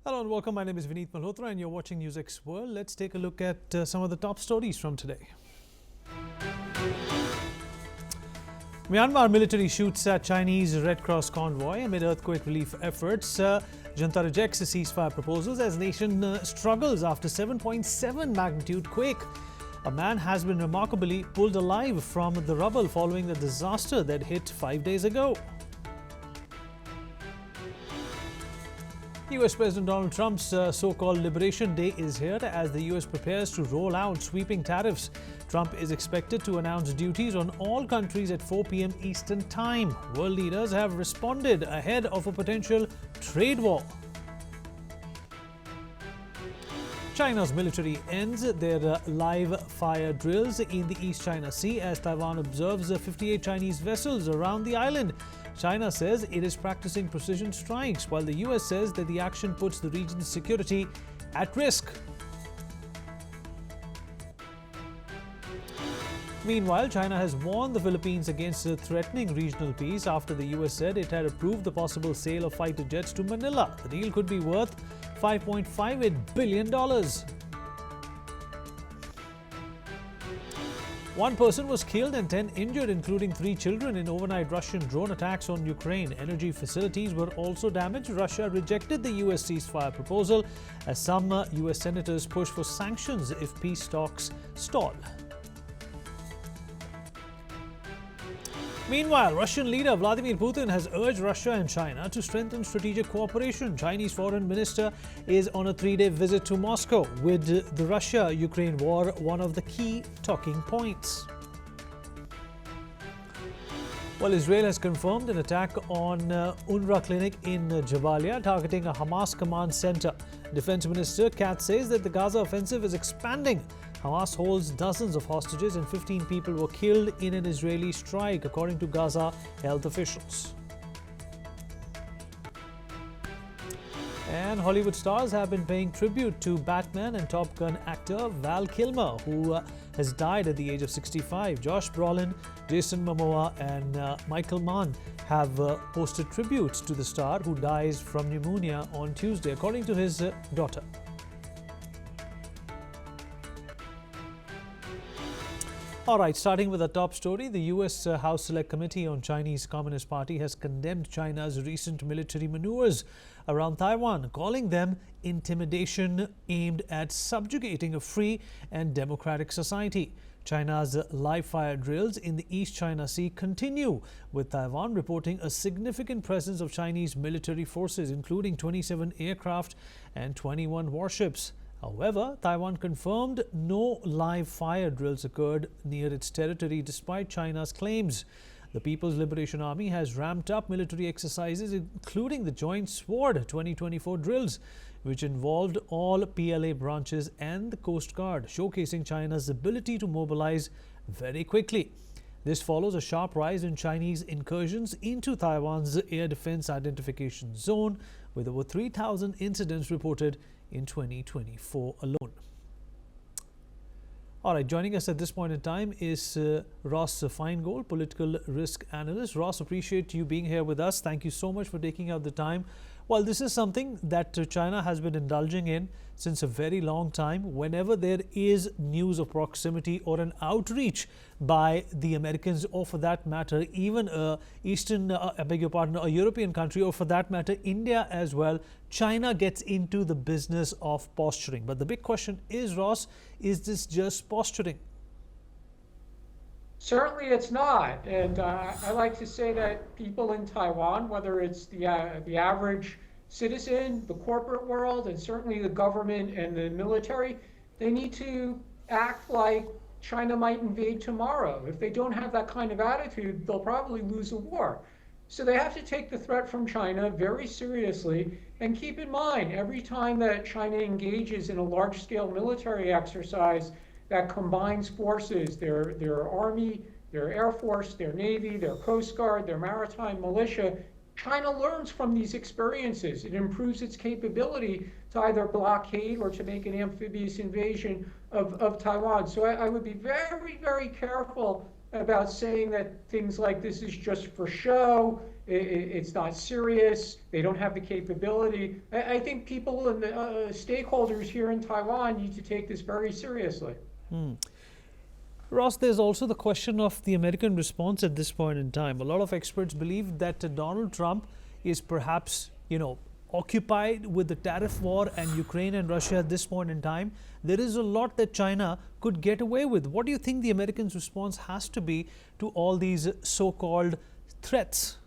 Hello and welcome. My name is Vineet Malhotra and you're watching NewsX World. Let's take a look at some of the top stories from today. Myanmar military shoots at Chinese Red Cross convoy amid earthquake relief efforts. Junta rejects ceasefire proposals as nation struggles after 7.7 magnitude quake. A man has been remarkably pulled alive from the rubble following the disaster that hit 5 days ago. US President Donald Trump's so-called Liberation Day is here as the US prepares to roll out sweeping tariffs. Trump is expected to announce duties on all countries at 4 p.m. Eastern Time. World leaders have responded ahead of a potential trade war. China's military ends their live fire drills in the East China Sea as Taiwan observes 58 Chinese vessels around the island. China says it is practicing precision strikes, while the US says that the action puts the region's security at risk. Meanwhile, China has warned the Philippines against threatening regional peace after the US said it had approved the possible sale of fighter jets to Manila. The deal could be worth $5.58 billion. One person was killed and 10 injured, including 3 children, in overnight Russian drone attacks on Ukraine. Energy facilities were also damaged. Russia rejected the US ceasefire proposal as some US senators push for sanctions if peace talks stall. Meanwhile, Russian leader Vladimir Putin has urged Russia and China to strengthen strategic cooperation. Chinese foreign minister is on a 3-day visit to Moscow, with the Russia-Ukraine war one of the key talking points. Well, Israel has confirmed an attack on UNRWA clinic in Jabalia, targeting a Hamas command center. Defense Minister Katz says that the Gaza offensive is expanding. Hamas holds dozens of hostages and 15 people were killed in an Israeli strike, according to Gaza health officials. And Hollywood stars have been paying tribute to Batman and Top Gun actor Val Kilmer, who has died at the age of 65. Josh Brolin, Jason Momoa and Michael Mann have posted tributes to the star, who dies from pneumonia on Tuesday, according to his daughter. All right, starting with the top story, the U.S. House Select Committee on Chinese Communist Party has condemned China's recent military maneuvers around Taiwan, calling them intimidation aimed at subjugating a free and democratic society. China's live-fire drills in the East China Sea continue, with Taiwan reporting a significant presence of Chinese military forces, including 27 aircraft and 21 warships. However, Taiwan confirmed no live fire drills occurred near its territory despite China's claims. The People's Liberation Army has ramped up military exercises, including the Joint Sword 2024 drills, which involved all PLA branches and the Coast Guard, showcasing China's ability to mobilize very quickly. This follows a sharp rise in Chinese incursions into Taiwan's air defense identification zone, with over 3,000 incidents reported in 2024 alone. All right, joining us at this point in time is Ross Feingold, political risk analyst. Ross, appreciate you being here with us. Thank you so much for taking out the time. Well, this is something that China has been indulging in since a very long time. Whenever there is news of proximity or an outreach by the Americans, or for that matter, even a European country, or for that matter, India as well, China gets into the business of posturing. But the big question is, Ross, is this just posturing? Certainly it's not. And I like to say that people in Taiwan, whether it's the average citizen, the corporate world, and certainly the government and the military, they need to act like China might invade tomorrow. If they don't have that kind of attitude, they'll probably lose a war. So they have to take the threat from China very seriously, and keep in mind, every time that China engages in a large-scale military exercise that combines forces, their army, their air force, their navy, their coast guard, their maritime militia, China learns from these experiences. It improves its capability to either blockade or to make an amphibious invasion of Taiwan. So I would be very, very careful about saying that things like this is just for show It's not serious. They don't have the capability. I think people and the stakeholders here in Taiwan need to take this very seriously. Ross, there's also the question of the American response at this point in time. A lot of experts believe that Donald Trump is perhaps, occupied with the tariff war and Ukraine and Russia at this point in time. There is a lot that China could get away with. What do you think the Americans' response has to be to all these so-called threats?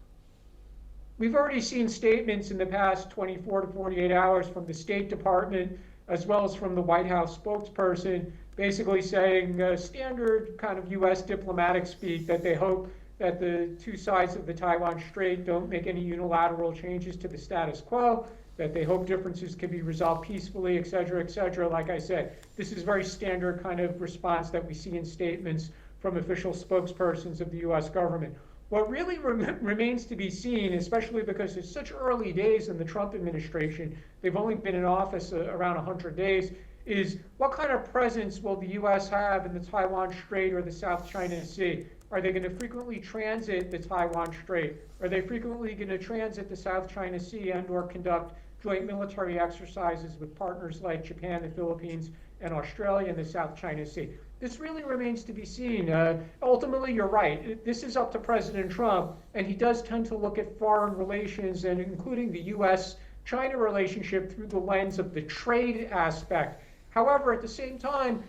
We've already seen statements in the past 24 to 48 hours from the State Department as well as from the White House spokesperson basically saying standard kind of U.S. diplomatic speak that they hope that the two sides of the Taiwan Strait don't make any unilateral changes to the status quo, that they hope differences can be resolved peacefully, et cetera, et cetera. Like I said, this is very standard kind of response that we see in statements from official spokespersons of the U.S. government. What really remains to be seen, especially because it's such early days in the Trump administration, they've only been in office around 100 days, is what kind of presence will the U.S. have in the Taiwan Strait or the South China Sea? Are they going to frequently transit the Taiwan Strait? Are they frequently going to transit the South China Sea and or conduct joint military exercises with partners like Japan, the Philippines, and Australia in the South China Sea? This really remains to be seen. Ultimately, you're right. This is up to President Trump, and he does tend to look at foreign relations, and including the U.S.-China relationship through the lens of the trade aspect. However, at the same time,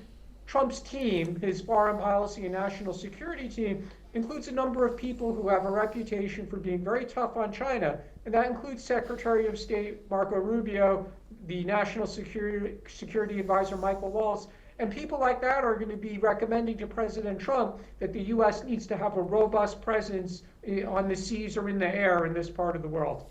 Trump's team, his foreign policy and national security team, includes a number of people who have a reputation for being very tough on China. And that includes Secretary of State Marco Rubio, the National Security Advisor Michael Waltz, and people like that are going to be recommending to President Trump that the U.S. needs to have a robust presence on the seas or in the air in this part of the world.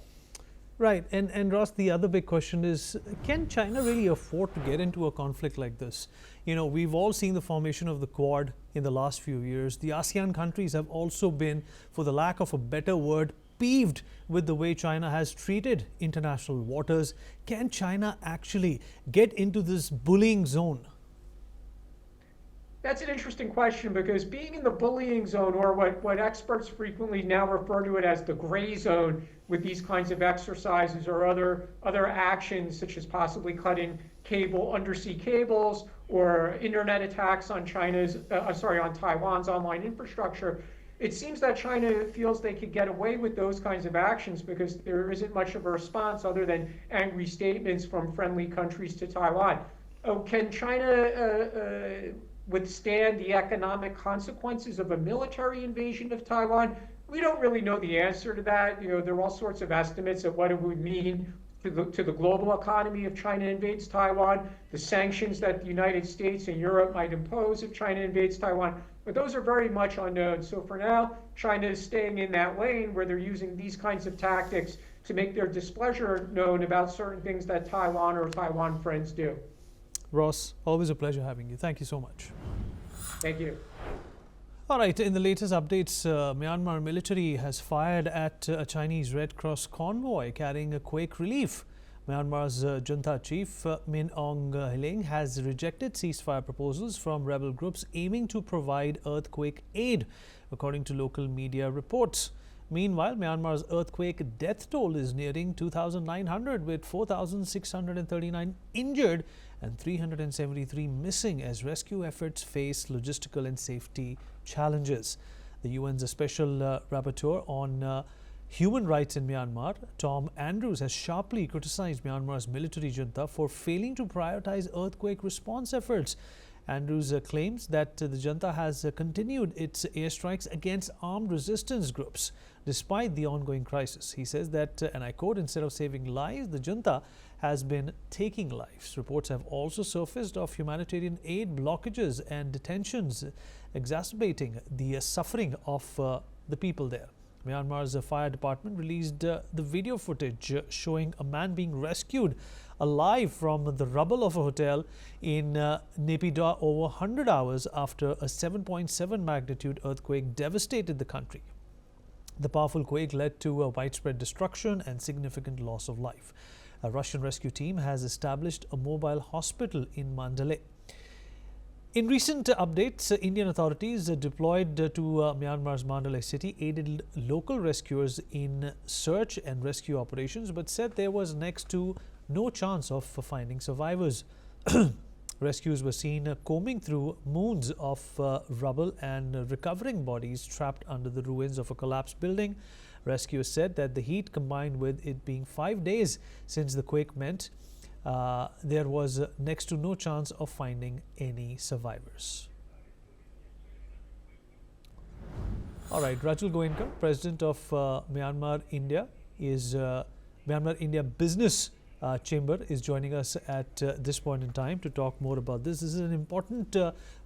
Right. And Ross, the other big question is, can China really afford to get into a conflict like this? We've all seen the formation of the Quad in the last few years. The ASEAN countries have also been, for the lack of a better word, peeved with the way China has treated international waters. Can China actually get into this bullying zone? That's an interesting question, because being in the bullying zone, or what experts frequently now refer to it as the gray zone, with these kinds of exercises or other actions, such as possibly cutting undersea cables or internet attacks on on Taiwan's online infrastructure, it seems that China feels they could get away with those kinds of actions because there isn't much of a response other than angry statements from friendly countries to Taiwan. Can China withstand the economic consequences of a military invasion of Taiwan? We don't really know the answer to that. There are all sorts of estimates of what it would mean to the global economy if China invades Taiwan, the sanctions that the United States and Europe might impose if China invades Taiwan. But those are very much unknown. So for now, China is staying in that lane where they're using these kinds of tactics to make their displeasure known about certain things that Taiwan or Taiwan friends do. Ross, always a pleasure having you. Thank you so much. Thank you. All right, in the latest updates, Myanmar military has fired at a Chinese Red Cross convoy carrying a quake relief. Myanmar's junta chief Min Aung Hlaing has rejected ceasefire proposals from rebel groups aiming to provide earthquake aid, according to local media reports. Meanwhile, Myanmar's earthquake death toll is nearing 2,900, with 4,639 injured and 373 missing as rescue efforts face logistical and safety challenges. The UN's Special Rapporteur on Human Rights in Myanmar, Tom Andrews, has sharply criticized Myanmar's military junta for failing to prioritize earthquake response efforts. Andrews claims that the junta has continued its airstrikes against armed resistance groups despite the ongoing crisis. He says that, and I quote, "Instead of saving lives, the junta has been taking lives." Reports have also surfaced of humanitarian aid blockages and detentions, exacerbating the suffering of the people there. Myanmar's fire department released the video footage showing a man being rescued alive from the rubble of a hotel in Naypyidaw over 100 hours after a 7.7 magnitude earthquake devastated the country. The powerful quake led to widespread destruction and significant loss of life. A Russian rescue team has established a mobile hospital in Mandalay. In recent updates, Indian authorities deployed to Myanmar's Mandalay city aided local rescuers in search and rescue operations, but said there was next to no chance of finding survivors. Rescues were seen combing through mounds of rubble and recovering bodies trapped under the ruins of a collapsed building. Rescuers said that the heat, combined with it being 5 days since the quake, meant there was next to no chance of finding any survivors. All right, Rajul Goenka, President of Myanmar India Business Chamber is joining us at this point in time to talk more about this. This is an important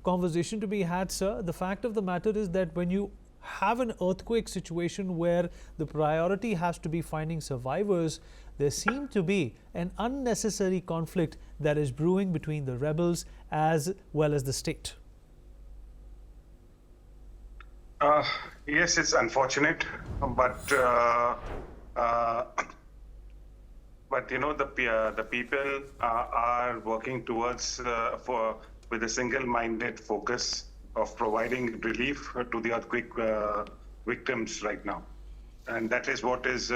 conversation to be had, sir. The fact of the matter is that when you have an earthquake situation where the priority has to be finding survivors, there seemed to be an unnecessary conflict that is brewing between the rebels as well as the state. Yes, it's unfortunate, but you know, the people are working towards with a single-minded focus of providing relief to the earthquake victims right now, and that is what is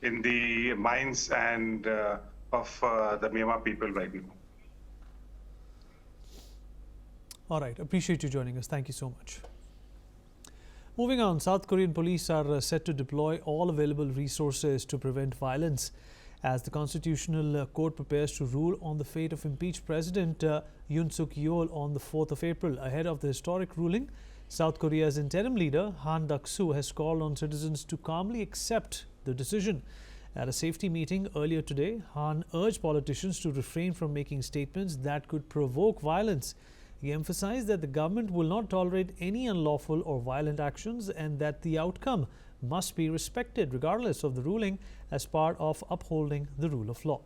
in the minds and of the Myanmar people right now. All right, appreciate you joining us. Thank you so much. Moving on, South Korean police are set to deploy all available resources to prevent violence as the Constitutional Court prepares to rule on the fate of impeached President Yoon Suk-yeol on the 4th of April. Ahead of the historic ruling, South Korea's interim leader Han Duck-soo has called on citizens to calmly accept the decision. At a safety meeting earlier today, Han urged politicians to refrain from making statements that could provoke violence. He emphasized that the government will not tolerate any unlawful or violent actions and that the outcome must be respected regardless of the ruling as part of upholding the rule of law.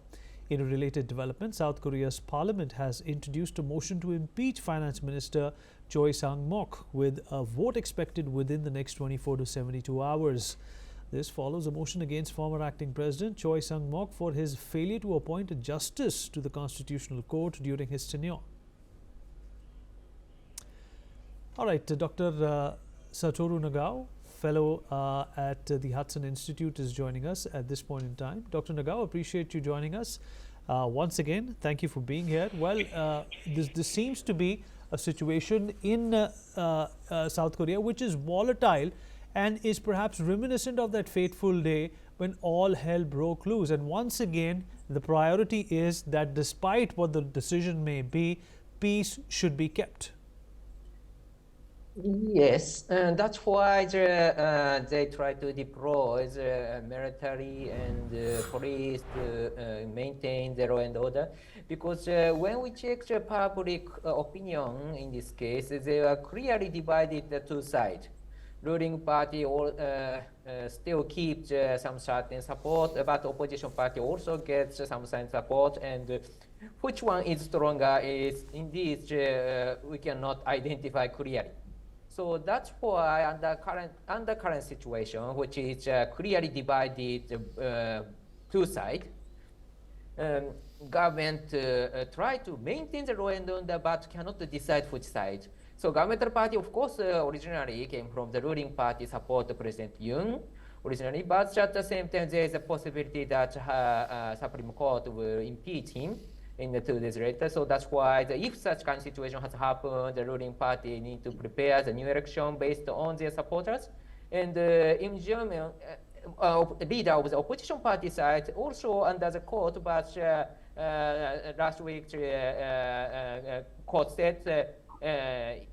In a related development, South Korea's parliament has introduced a motion to impeach Finance Minister Choi Sang-mok with a vote expected within the next 24 to 72 hours. This follows a motion against former acting president Choi Sang-mok for his failure to appoint a justice to the Constitutional Court during his tenure. All right, Dr. Satoru Nagao, fellow at the Hudson Institute, is joining us at this point in time. Dr. Nagao, appreciate you joining us. Once again, thank you for being here. Well, this seems to be a situation in South Korea which is volatile and is perhaps reminiscent of that fateful day when all hell broke loose. And once again, the priority is that despite what the decision may be, peace should be kept. Yes, and that's why they try to deploy the military and police to maintain the law and order. Because when we check the public opinion in this case, they are clearly divided the two sides. Ruling party still keeps some certain support, but opposition party also gets some certain support, and which one is stronger is indeed we cannot identify clearly. So that's why under current situation, which is clearly divided two sides, government try to maintain the law and order but cannot decide which side. So governmental party, of course, originally came from the ruling party support President Yoon originally, but at the same time there is a possibility that Supreme Court will impeach him in the 2 days later. So that's why if such kind of situation has happened, the ruling party need to prepare the new election based on their supporters. And in Germany, leader of the opposition party side also under the court, but last week court said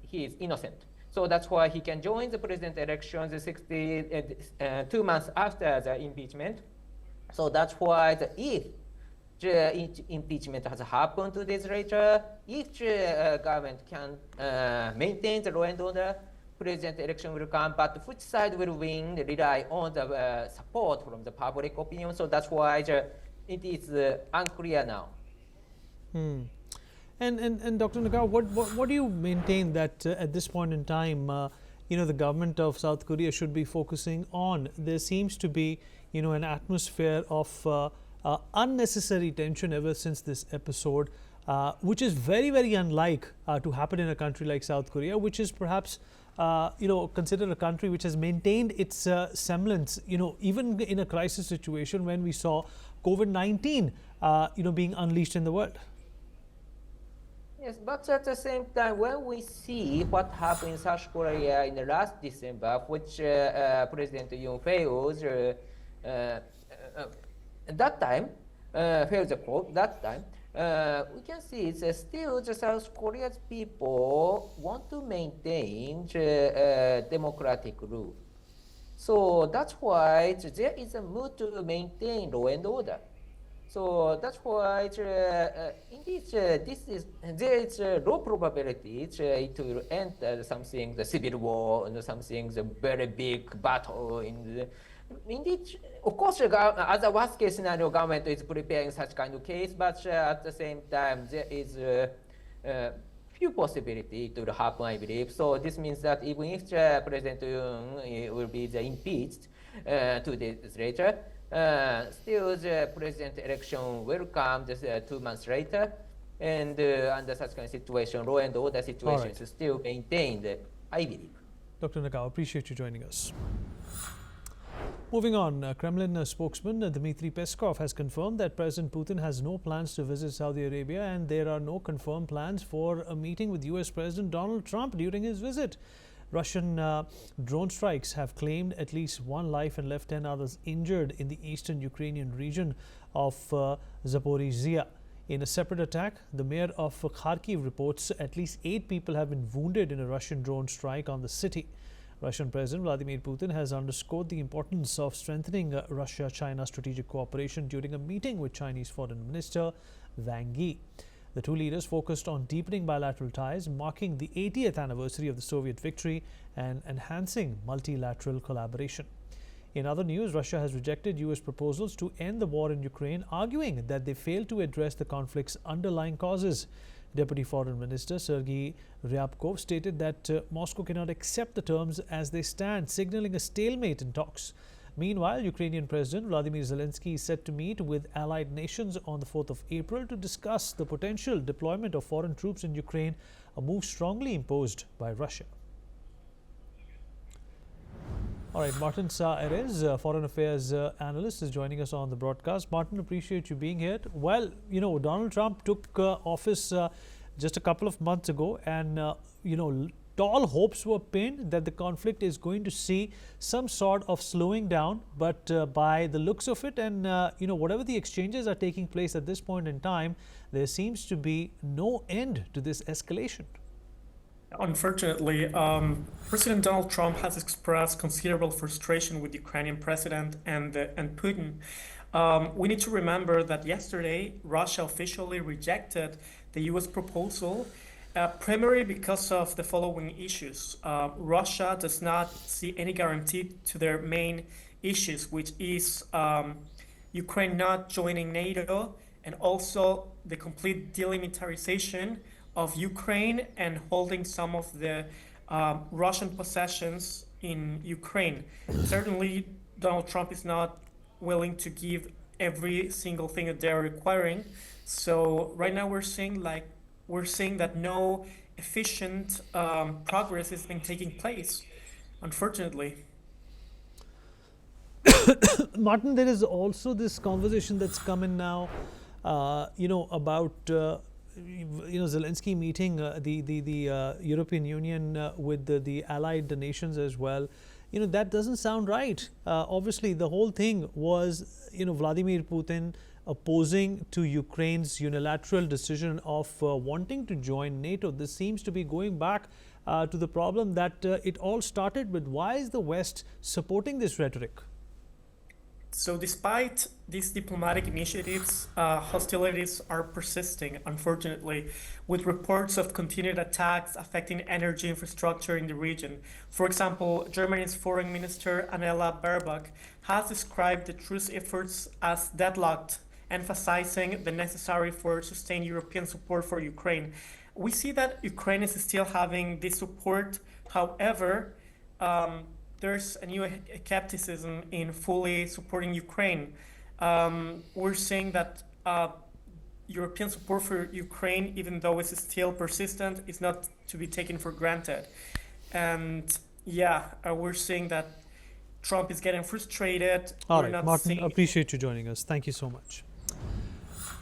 he is innocent. So that's why he can join the president elections 2 months after the impeachment. So that's why if the impeachment has happened 2 days later, if the government can maintain the law and order, president election will come, but which side will win rely on the support from the public opinion. So that's why it is unclear now. And Dr. Nagao, what do you maintain that at this point in time, the government of South Korea should be focusing on? There seems to be, an atmosphere of unnecessary tension ever since this episode. which is very, very unlike to happen in a country like South Korea, which is perhaps considered a country which has maintained its semblance, even in a crisis situation when we saw COVID-19, being unleashed in the world. Yes, but at the same time, when we see what happened in South Korea in the last December, which President Yoon fails, that time, failed the court, that time, we can see that still the South Korea's people want to maintain the democratic rule. So that's why there is a mood to maintain law and order. So that's why indeed there is a low probability it will end something the civil war and something the very big battle indeed. Of course, as a worst case scenario, government is preparing such kind of case, but at the same time there is few possibility it will happen, I believe. So this means that even if President Yoon will be impeached 2 days later, still the president election will come just 2 months later, and under such kind of situation, law and order situation is still maintained, I believe. Dr. Nagawa, appreciate you joining us. Moving on, Kremlin spokesman Dmitry Peskov has confirmed that President Putin has no plans to visit Saudi Arabia, and there are no confirmed plans for a meeting with US President Donald Trump during his visit. Russian drone strikes have claimed at least 1 life and left 10 others injured in the eastern Ukrainian region of Zaporizhia. In a separate attack, the mayor of Kharkiv reports at least 8 people have been wounded in a Russian drone strike on the city. Russian President Vladimir Putin has underscored the importance of strengthening Russia-China strategic cooperation during a meeting with Chinese Foreign Minister Wang Yi. The two leaders focused on deepening bilateral ties, marking the 80th anniversary of the Soviet victory and enhancing multilateral collaboration. In other news, Russia has rejected US proposals to end the war in Ukraine, arguing that they failed to address the conflict's underlying causes. Deputy Foreign Minister Sergei Ryabkov stated that Moscow cannot accept the terms as they stand, signaling a stalemate in talks. Meanwhile, Ukrainian President Vladimir Zelensky is set to meet with allied nations on the 4th of April to discuss the potential deployment of foreign troops in Ukraine, a move strongly imposed by Russia. All right, Martin Sa-Erez, Foreign Affairs Analyst, is joining us on the broadcast. Martin, appreciate you being here. Well, Donald Trump took office just a couple of months ago, and, tall hopes were pinned that the conflict is going to see some sort of slowing down. But by the looks of it and, whatever the exchanges are taking place at this point in time, there seems to be no end to this escalation. Unfortunately, President Donald Trump has expressed considerable frustration with the Ukrainian president and Putin. We need to remember that yesterday, Russia officially rejected the U.S. proposal, primarily because of the following issues. Russia does not see any guarantee to their main issues, which is Ukraine not joining NATO, and also the complete demilitarization of Ukraine and holding some of the Russian possessions in Ukraine. Certainly, Donald Trump is not willing to give every single thing that they're requiring. So right now we're seeing that no efficient progress has been taking place, unfortunately. Martin, there is also this conversation that's coming now, about Zelensky meeting the European Union with the allied nations as well. That doesn't sound right. Obviously, the whole thing was, Vladimir Putin opposing to Ukraine's unilateral decision of wanting to join NATO. This seems to be going back to the problem that it all started with. Why is the West supporting this rhetoric? So despite these diplomatic initiatives, hostilities are persisting, unfortunately, with reports of continued attacks affecting energy infrastructure in the region. For example, Germany's Foreign Minister Annalena Baerbock has described the truce efforts as deadlocked, emphasizing the necessary for sustained European support for Ukraine. We see that Ukraine is still having this support. However, there's a new skepticism in fully supporting Ukraine. We're seeing that European support for Ukraine, even though it's still persistent, is not to be taken for granted. And yeah, we're seeing that Trump is getting frustrated. All We're right, not Martin, seeing appreciate you joining us. Thank you so much.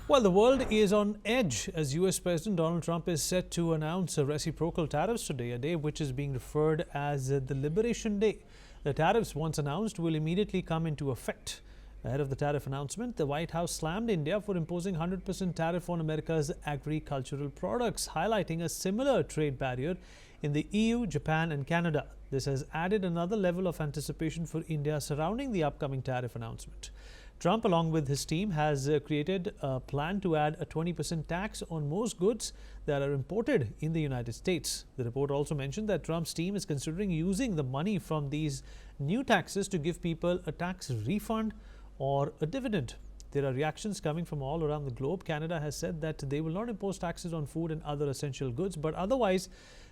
Well, the world is on edge as US President Donald Trump is set to announce reciprocal tariffs today, a day which is being referred as the Liberation Day. The tariffs, once announced, will immediately come into effect. Ahead of the tariff announcement, the White House slammed India for imposing 100% tariff on America's agricultural products, highlighting a similar trade barrier in the EU, Japan and Canada. This has added another level of anticipation for India surrounding the upcoming tariff announcement. Trump, along with his team, has created a plan to add a 20% tax on most goods that are imported in the United States. The report also mentioned that Trump's team is considering using the money from these new taxes to give people a tax refund or a dividend. There are reactions coming from all around the globe. Canada has said that they will not impose taxes on food and other essential goods, but otherwise,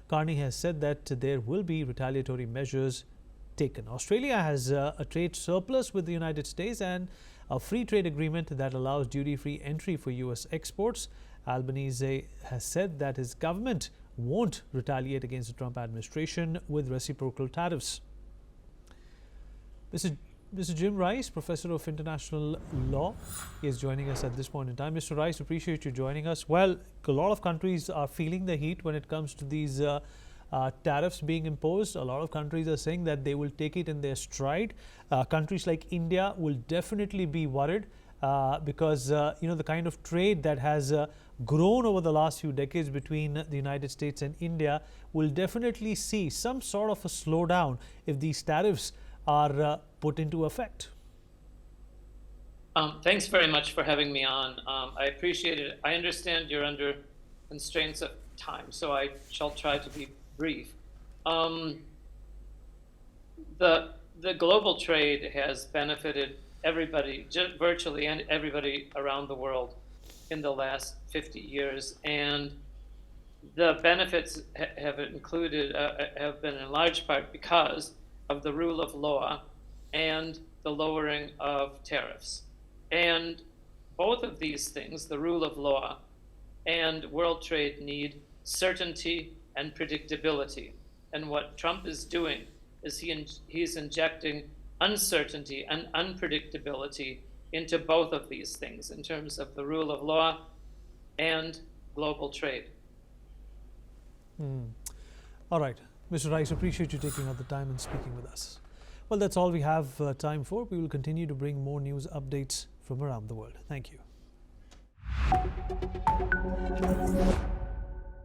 Carney has said that there will be retaliatory measures taken. Australia has a trade surplus with the United States and a free trade agreement that allows duty-free entry for US exports. Albanese has said that his government won't retaliate against the Trump administration with reciprocal tariffs. Mr. Jim Rice, Professor of International Law, is joining us at this point in time. Mr. Rice, appreciate you joining us. Well, a lot of countries are feeling the heat when it comes to these tariffs being imposed. A lot of countries are saying that they will take it in their stride. Countries like India will definitely be worried because the kind of trade that has grown over the last few decades between the United States and India will definitely see some sort of a slowdown if these tariffs are put into effect. Thanks very much for having me on. I appreciate it. I understand you're under constraints of time, so I shall try to be brief. The global trade has benefited everybody, virtually and everybody around the world in the last 50 years, and the benefits have been in large part because of the rule of law and the lowering of tariffs. And both of these things, the rule of law and world trade, need certainty and predictability. And what Trump is doing is he's injecting uncertainty and unpredictability into both of these things in terms of the rule of law and global trade. All right. Mr. Rice, appreciate you taking out the time and speaking with us. Well, that's all we have time for. We will continue to bring more news updates from around the world. Thank you.